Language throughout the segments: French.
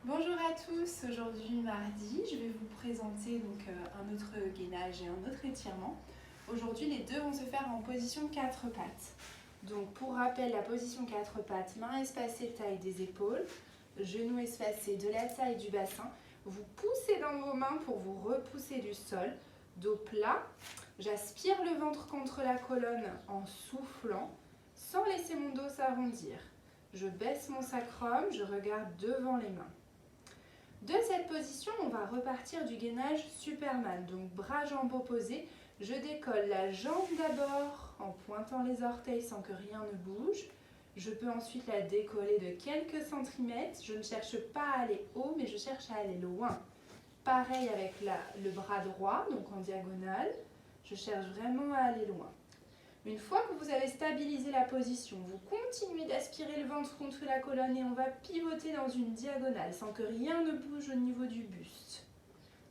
Bonjour à tous, aujourd'hui mardi, je vais vous présenter un autre gainage et un autre étirement. Aujourd'hui les deux vont se faire en position 4 pattes. Donc pour rappel, la position 4 pattes, mains espacées taille des épaules, genoux espacés de la taille du bassin. Vous poussez dans vos mains pour vous repousser du sol, dos plat. J'aspire le ventre contre la colonne en soufflant, sans laisser mon dos s'arrondir. Je baisse mon sacrum, je regarde devant les mains. De cette position, on va repartir du gainage Superman. Donc bras jambes opposés, je décolle la jambe d'abord en pointant les orteils sans que rien ne bouge. Je peux ensuite la décoller de quelques centimètres. Je ne cherche pas à aller haut, mais je cherche à aller loin. Pareil avec le bras droit, donc en diagonale. Je cherche vraiment à aller loin. Une fois que vous avez stabilisé la position, vous continuez d'aspirer le ventre contre la colonne et on va pivoter dans une diagonale sans que rien ne bouge au niveau du buste.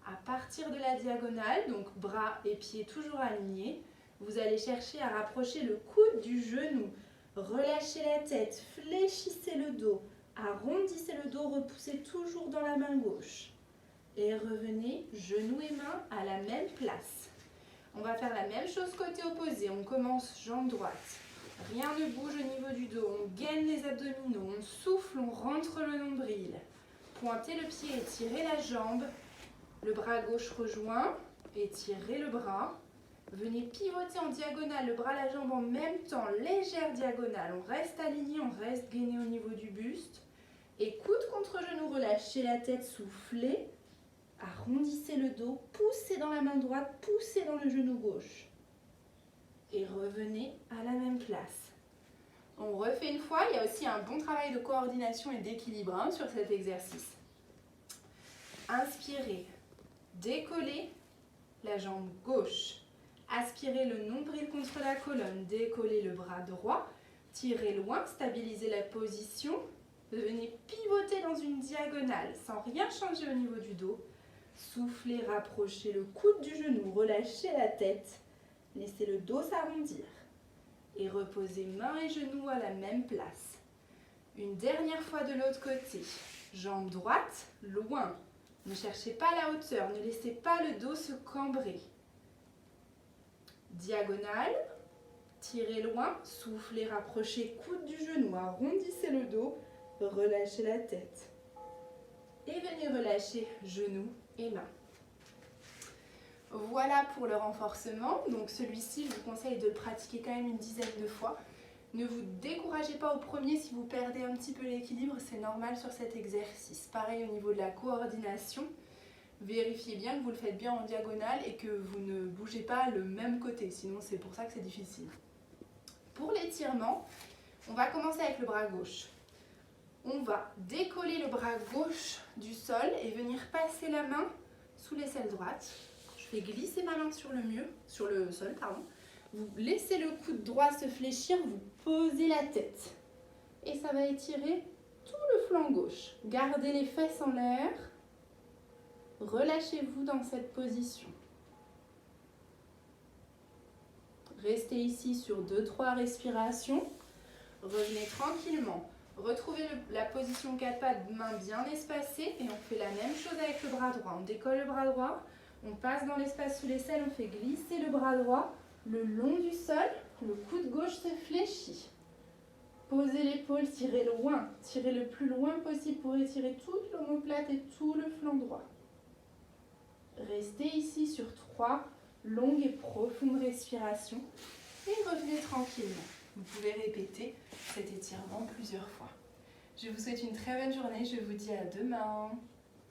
À partir de la diagonale, donc bras et pieds toujours alignés, vous allez chercher à rapprocher le coude du genou. Relâchez la tête, fléchissez le dos, arrondissez le dos, repoussez toujours dans la main gauche. Et revenez, genoux et mains à la même place. On va faire la même chose côté opposé. On commence jambe droite. Rien ne bouge au niveau du dos. On gaine les abdominaux. On souffle, on rentre le nombril. Pointez le pied, étirez la jambe. Le bras gauche rejoint. Étirez le bras. Venez pivoter en diagonale, le bras, la jambe en même temps. Légère diagonale. On reste aligné, on reste gainé au niveau du buste. Et coude contre genou, relâchez la tête, soufflez. Arrondissez le dos, poussez dans la main droite, poussez dans le genou gauche. Et revenez à la même place. On refait une fois, il y a aussi un bon travail de coordination et d'équilibre sur cet exercice. Inspirez, décollez la jambe gauche. Aspirez le nombril contre la colonne, décollez le bras droit, tirez loin, stabilisez la position. Venez pivoter dans une diagonale sans rien changer au niveau du dos. Soufflez, rapprochez le coude du genou, relâchez la tête, laissez le dos s'arrondir et reposez mains et genoux à la même place. Une dernière fois de l'autre côté, jambe droite, loin. Ne cherchez pas la hauteur, ne laissez pas le dos se cambrer. Diagonale, tirez loin, soufflez, rapprochez coude du genou, arrondissez le dos, relâchez la tête. Et venez relâcher genoux et mains. Voilà pour le renforcement. Donc celui-ci, je vous conseille de le pratiquer quand même une dizaine de fois. Ne vous découragez pas au premier si vous perdez un petit peu l'équilibre, c'est normal sur cet exercice. Pareil au niveau de la coordination, vérifiez bien que vous le faites bien en diagonale et que vous ne bougez pas le même côté, sinon c'est pour ça que c'est difficile. Pour l'étirement, on va commencer avec le bras gauche. On va décoller le bras gauche du sol et venir passer la main sous l'aisselle droite. Je fais glisser ma main sur le sol. Vous laissez le coude droit se fléchir, vous posez la tête. Et ça va étirer tout le flanc gauche. Gardez les fesses en l'air. Relâchez-vous dans cette position. Restez ici sur 2-3 respirations. Revenez tranquillement. Retrouvez la position 4 pattes, mains bien espacées et on fait la même chose avec le bras droit. On décolle le bras droit, on passe dans l'espace sous l'aisselle, on fait glisser le bras droit le long du sol, le coude gauche se fléchit. Posez l'épaule, tirez loin, tirez le plus loin possible pour étirer toute l'omoplate et tout le flanc droit. Restez ici sur 3 longues et profondes respirations et revenez tranquillement. Vous pouvez répéter cet étirement plusieurs fois. Je vous souhaite une très bonne journée. Je vous dis à demain.